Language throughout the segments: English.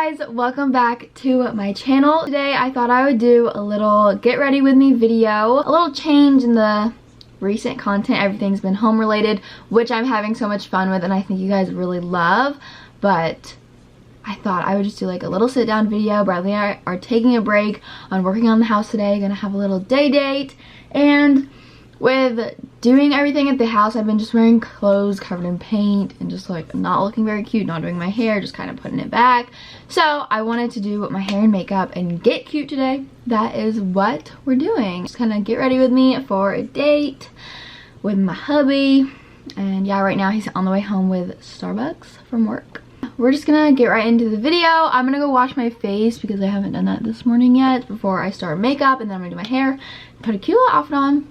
guys, welcome back to my channel. Today I thought I would do a little get ready with me video, a little change in the recent content. Everything's been home related, which I'm having so much fun with and I think you guys really love, but I thought I would just do like a little sit down video. Bradley and I are taking a break on working on the house today, gonna have a little day date, and with doing everything at the house, I've been just wearing clothes covered in paint and just like not looking very cute, not doing my hair, just kind of putting it back. So I wanted to do my hair and makeup and get cute today. That is what we're doing. Just kind of get ready with me for a date with my hubby. And yeah, right now he's on the way home with Starbucks from work. We're just gonna get right into the video. I'm gonna go wash my face because I haven't done that this morning yet before I start makeup, and then I'm gonna do my hair, put a cute little outfit on.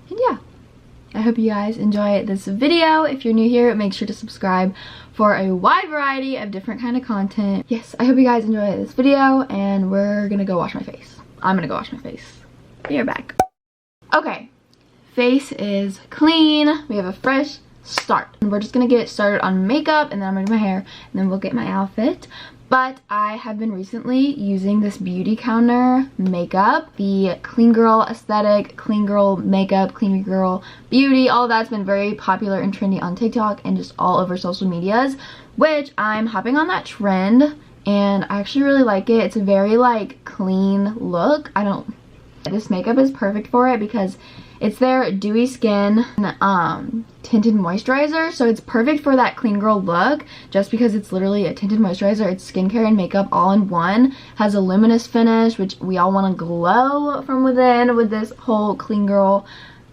And yeah, I hope you guys enjoy this video. If you're new here, make sure to subscribe for a wide variety of different kind of content. Yes, I hope you guys enjoy this video, and we're gonna go wash my face. I'm gonna go wash my face. Be right back. Okay, face is clean. We have a fresh start. And we're just gonna get started on makeup, and then I'm gonna do my hair, and then we'll get my outfit. But I have been recently using this beauty counter makeup, the clean girl aesthetic, clean girl makeup, clean girl beauty. All of that's been very popular and trendy on TikTok and just all over social medias, which I'm hopping on that trend and I actually really like it. It's a very like clean look. This makeup is perfect for it because it's their dewy skin tinted moisturizer, so it's perfect for that clean girl look just because it's literally a tinted moisturizer. It's skincare and makeup all in one. Has a luminous finish, which we all want to glow from within with this whole clean girl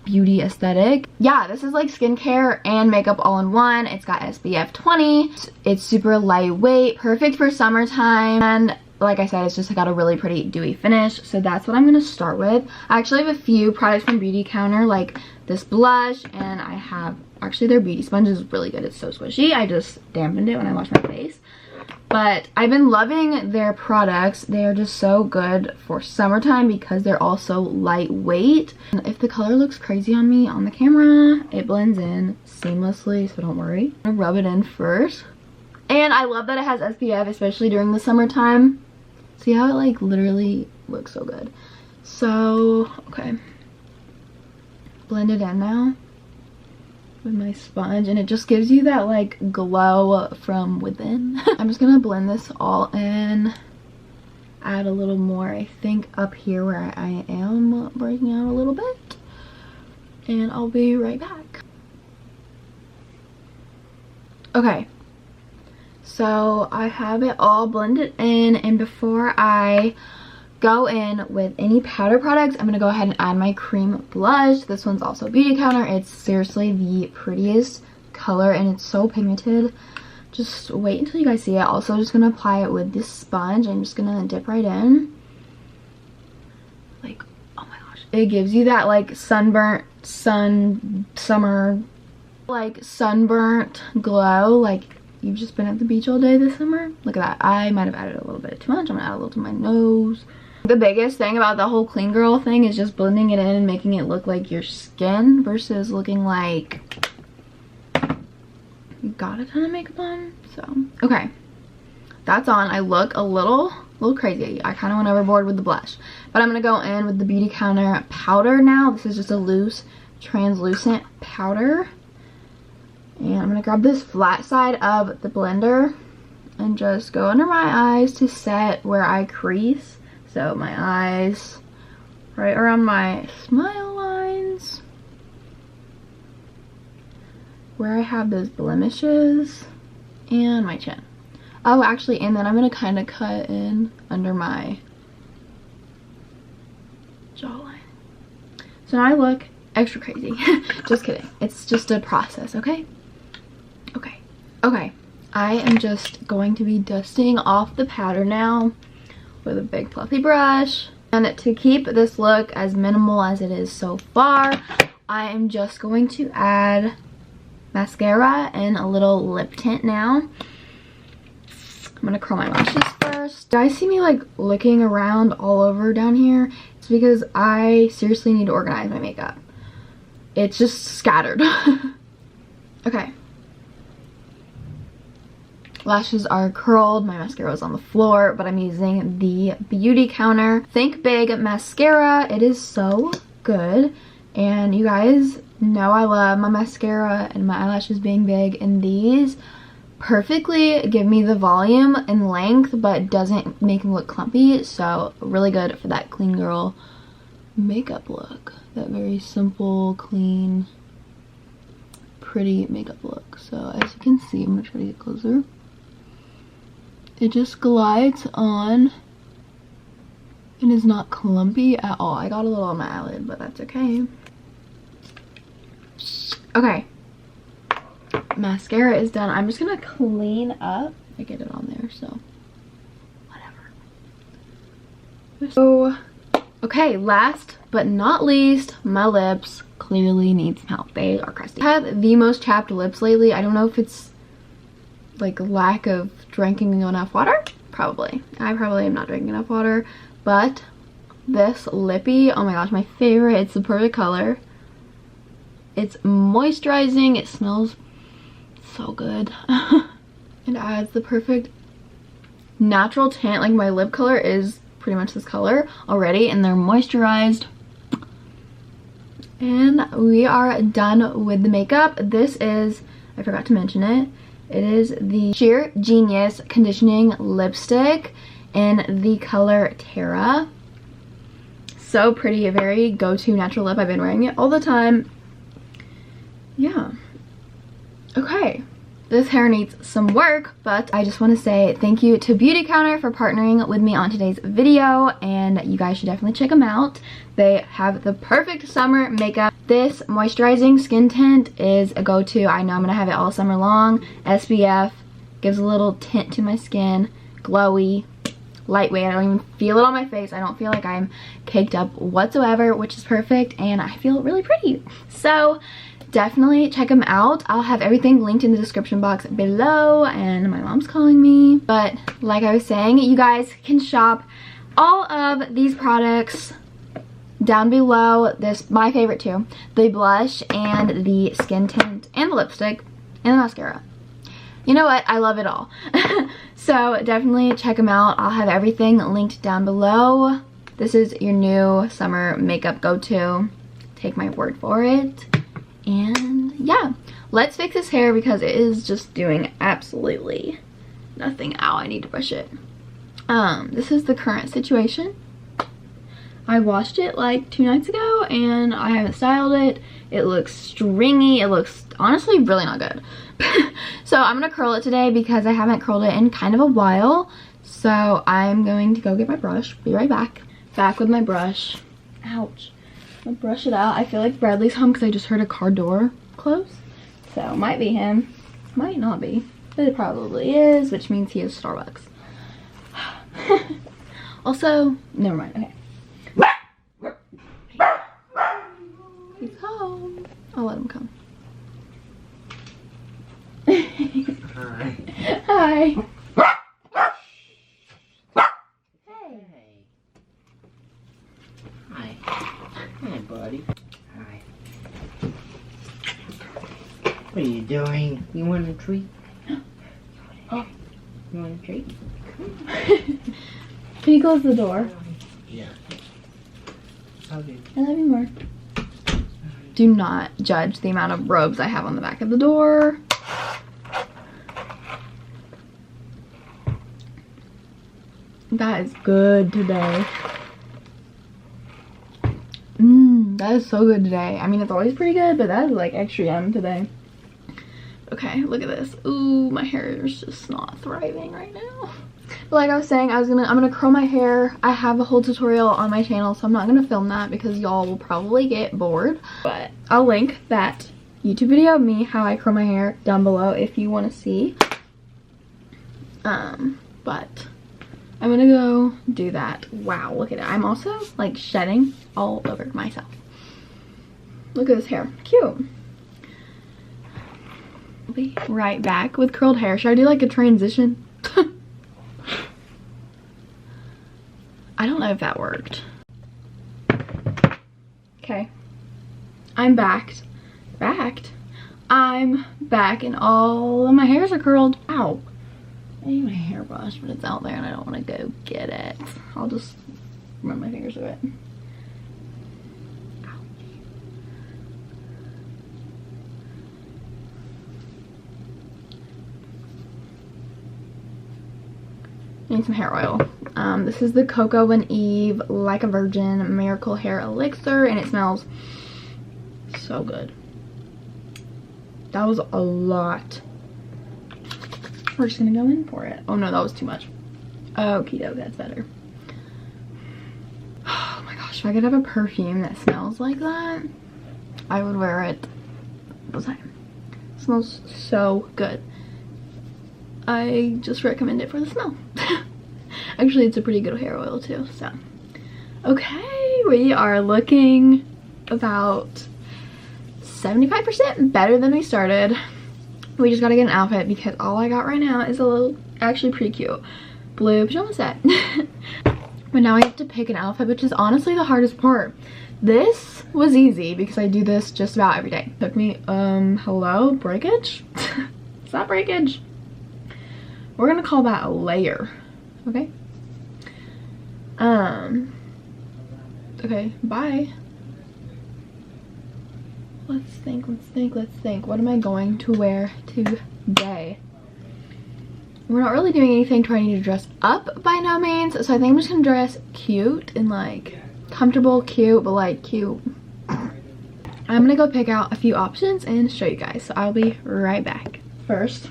beauty aesthetic. Yeah, this is like skincare and makeup all in one. It's got SPF 20. It's super lightweight, perfect for summertime, and like I said, it's just got a really pretty dewy finish. So that's what I'm gonna start with. I actually have a few products from Beauty Counter, like this blush, and I have actually their beauty sponge is really good. It's so squishy. I just dampened it when I washed my face. But I've been loving their products. They are just so good for summertime because they're also lightweight. And if the color looks crazy on me on the camera, it blends in seamlessly, so don't worry. I'm gonna rub it in first. And I love that it has SPF, especially during the summertime. See how it like literally looks so good. So, okay. Blend it in now with my sponge, and it just gives you that like glow from within. I'm just gonna blend this all in. Add a little more, I think, up here where I am breaking out a little bit. And I'll be right back. Okay. So I have it all blended in, and before I go in with any powder products, I'm going to go ahead and add my cream blush. This one's also Beauty Counter. It's seriously the prettiest color and it's so pigmented. Just wait until you guys see it. Also just going to apply it with this sponge. I'm just going to dip right in. Like, oh my gosh. It gives you that like sunburnt glow, like you've just been at the beach all day this summer. Look at that. I might have added a little bit too much. I'm gonna add a little to my nose. The biggest thing about the whole clean girl thing is just blending it in and making it look like your skin versus looking like you got a ton of makeup on. So, okay. That's on. I look a little crazy. I kind of went overboard with the blush. But I'm gonna go in with the Beauty Counter powder now. This is just a loose, translucent powder. And I'm going to grab this flat side of the blender and just go under my eyes to set where I crease. So my eyes right around my smile lines, where I have those blemishes, and my chin. Oh, actually, and then I'm going to kind of cut in under my jawline. So now I look extra crazy. Just kidding. It's just a process, okay? Okay, I am just going to be dusting off the powder now with a big fluffy brush. And to keep this look as minimal as it is so far, I am just going to add mascara and a little lip tint now. I'm gonna curl my lashes first. You guys see me like looking around all over down here? It's because I seriously need to organize my makeup. It's just scattered. Okay. lashes are curled. My mascara is on the floor, but I'm using the Beauty Counter Think Big mascara. It is so good, and you guys know I love my mascara and my eyelashes being big, and these perfectly give me the volume and length but doesn't make them look clumpy. So really good for that clean girl makeup look, that very simple, clean, pretty makeup look. So as you can see, I'm gonna try to get closer. It just glides on and is not clumpy at all. I got a little on my eyelid, but that's okay. Okay, mascara is done. I'm just gonna clean up. I get it on there, so whatever. So, okay, last but not least, my lips clearly need some help. They are crusty. I have the most chapped lips lately. I don't know if it's like lack of drinking enough water. Probably. I probably am not drinking enough water, but this lippy, oh my gosh, my favorite. It's the perfect color. It's moisturizing. It smells so good. It adds the perfect natural tint. Like my lip color is pretty much this color already, and they're moisturized. And we are done with the makeup. This is, I forgot to mention it, it is the Sheer Genius Conditioning Lipstick in the color Terra. So pretty, a very go-to natural lip. I've been wearing it all the time. Yeah. Okay. This hair needs some work, but I just want to say thank you to Beauty Counter for partnering with me on today's video, and you guys should definitely check them out. They have the perfect summer makeup. This moisturizing skin tint is a go-to. I know I'm going to have it all summer long. SPF, gives a little tint to my skin, glowy, lightweight. I don't even feel it on my face. I don't feel like I'm caked up whatsoever, which is perfect, and I feel really pretty. So definitely check them out. I'll have everything linked in the description box below, and my mom's calling me. But like I was saying, you guys can shop all of these products down below. This, my favorite too, the blush and the skin tint and the lipstick and the mascara. You know what? I love it all. So definitely check them out. I'll have everything linked down below. This is your new summer makeup go-to. Take my word for it. And yeah, let's fix this hair because it is just doing absolutely nothing. Ow, I need to brush it. This is the current situation. I washed it like 2 nights ago and I haven't styled it. It looks stringy. It looks honestly really not good. So I'm gonna curl it today because I haven't curled it in kind of a while. So I'm going to go get my brush. Be right back. Back with my brush. Ouch. I'll brush it out. I feel like Bradley's home because I just heard a car door close. So it might be him. Might not be. But it probably is, which means he is Starbucks. Also, never mind. Okay. He's home. I'll let him come. Hi. Hi. Hey. Hi. Hey, buddy. Hi. What are you doing? You want a treat? Oh, you want a treat? Can you close the door? Yeah. Okay. I love you more. Do not judge the amount of robes I have on the back of the door. That is good today. That is so good today. I mean, it's always pretty good, but that is like extra yum today. Okay, look at this. Ooh, my hair is just not thriving right now. But like I was saying, I'm gonna curl my hair. I have a whole tutorial on my channel, so I'm not gonna film that because y'all will probably get bored. But I'll link that YouTube video of me how I curl my hair down below if you want to see. But I'm gonna go do that. Wow, look at it. I'm also like shedding all over myself. Look at this hair. Cute. I'll be right back with curled hair. Should I do like a transition? I don't know if that worked. Okay. I'm backed. I'm back and all of my hairs are curled. Ow. I need my hairbrush, but it's out there and I don't want to go get it. I'll just run my fingers through it. Need some hair oil. This is the Cocoa and Eve Like a Virgin Miracle Hair Elixir, and it smells so good. That was a lot. We're just gonna go in for it. Oh no, that was too much. Okie doke, that's better. Oh my gosh, if I could have a perfume that smells like that, I would wear it all the time. It smells so good. I just recommend it for the smell. Actually, it's a pretty good hair oil too, so. Okay, we are looking about 75% better than we started. We just gotta get an outfit because all I got right now is a little, actually pretty cute, blue pajama set. But now we have to pick an outfit, which is honestly the hardest part. This was easy because I do this just about every day. Took me, hello, breakage? Is that breakage? We're gonna call that a layer, okay? Okay, bye. Let's think. What am I going to wear today? We're not really doing anything to where I need to dress up by no means, so I think I'm just gonna dress cute and like comfortable, cute, but like cute. I'm gonna go pick out a few options and show you guys, so I'll be right back. First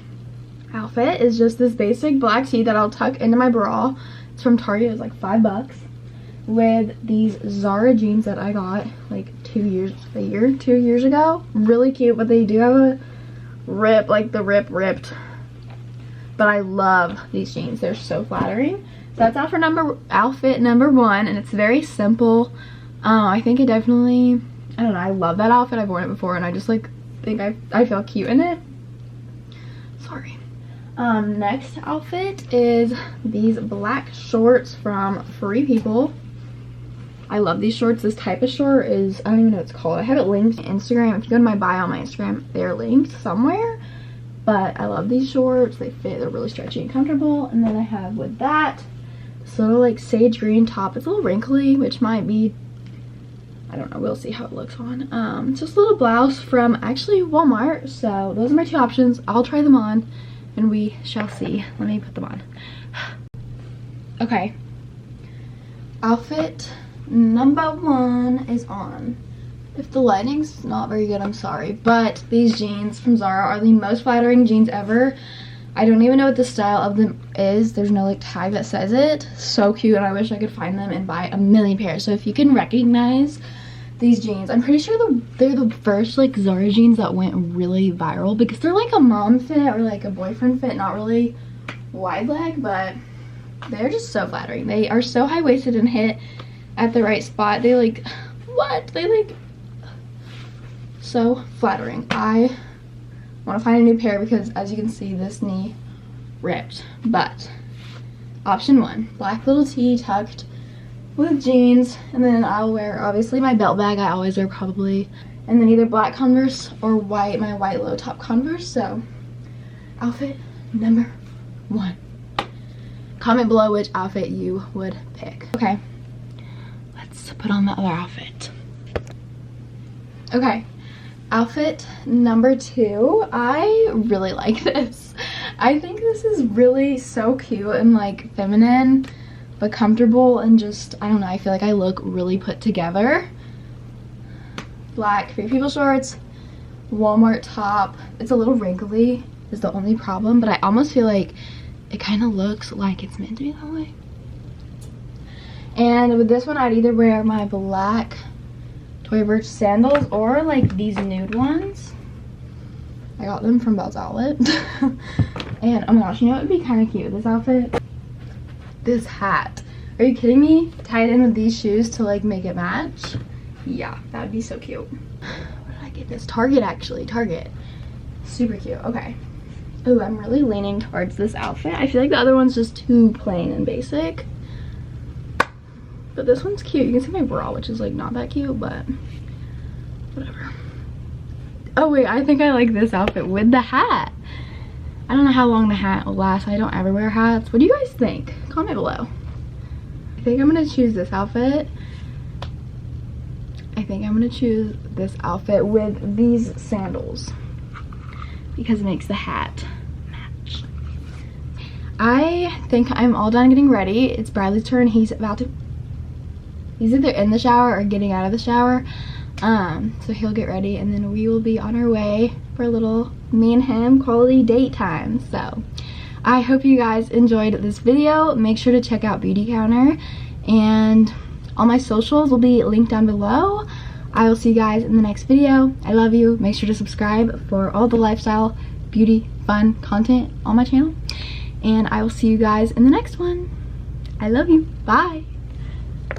outfit is just this basic black tee that I'll tuck into my bra. It's from Target. It's like $5 with these Zara jeans that I got like 2 years ago. Really cute, but they do have a rip, like the rip ripped. But I love these jeans. They're so flattering. So that's outfit number one, and it's very simple. I think it definitely, I don't know, I love that outfit. I've worn it before and I just like think I feel cute in it. Sorry. Next outfit is these black shorts from Free People. I love these shorts. This type of short is, I don't even know what it's called. I have it linked on Instagram. If you go to my bio on my Instagram, they're linked somewhere. But I love these shorts. They fit, they're really stretchy and comfortable. And then I have with that, this little like sage green top. It's a little wrinkly, which might be, I don't know, we'll see how it looks on. It's just a little blouse from actually Walmart. So those are my two options. I'll try them on and we shall see. Let me put them on. Okay. Outfit number one is on. If the lighting's not very good, I'm sorry, but these jeans from Zara are the most flattering jeans ever. I don't even know what the style of them is. There's no like tag that says it. So cute, and I wish I could find them and buy a million pairs. So if you can recognize these jeans, I'm pretty sure they're the first like Zara jeans that went really viral because they're like a mom fit or like a boyfriend fit, not really wide leg, but they're just so flattering. They are so high-waisted and hit at the right spot. They like, what? They like, so flattering. I want to find a new pair because as you can see, this knee ripped. But option one, black little tee tucked with jeans, and then I'll wear obviously my belt bag. I always wear probably, and then either black Converse or white, my white low top Converse. So outfit number one. Comment below which outfit you would pick. Okay, let's put on the other outfit. Okay, outfit number two. I really like this. I think this is really so cute and like feminine but comfortable, and just, I don't know, I feel like I look really put together. Black Free People shorts, Walmart top. It's a little wrinkly is the only problem, but I almost feel like it kind of looks like it's meant to be that way. And with this one, I'd either wear my black Tory Burch sandals or like these nude ones. I got them from Belle's Outlet. And oh my gosh, you know what would be kind of cute with this outfit? This hat. Are you kidding me? Tied in with these shoes to like make it match? Yeah, that would be so cute. Where did I get this? Target, actually. Target. Super cute. Okay. Ooh, I'm really leaning towards this outfit. I feel like the other one's just too plain and basic. But this one's cute. You can see my bra, which is like not that cute, but whatever. Oh wait, I think I like this outfit with the hat. I don't know how long the hat will last. I don't ever wear hats. What do you guys think? Comment below. I think I'm gonna choose this outfit. I think I'm gonna choose this outfit with these sandals because it makes the hat match. I think I'm all done getting ready. It's Bradley's turn. He's either in the shower or getting out of the shower. So he'll get ready and then we will be on our way for a little me and him quality date time. So I hope you guys enjoyed this video. Make sure to check out Beauty Counter, and all my socials will be linked down below. I will see you guys in the next video. I love you. Make sure to subscribe for all the lifestyle, beauty, fun content on my channel. And I will see you guys in the next one. I love you. Bye.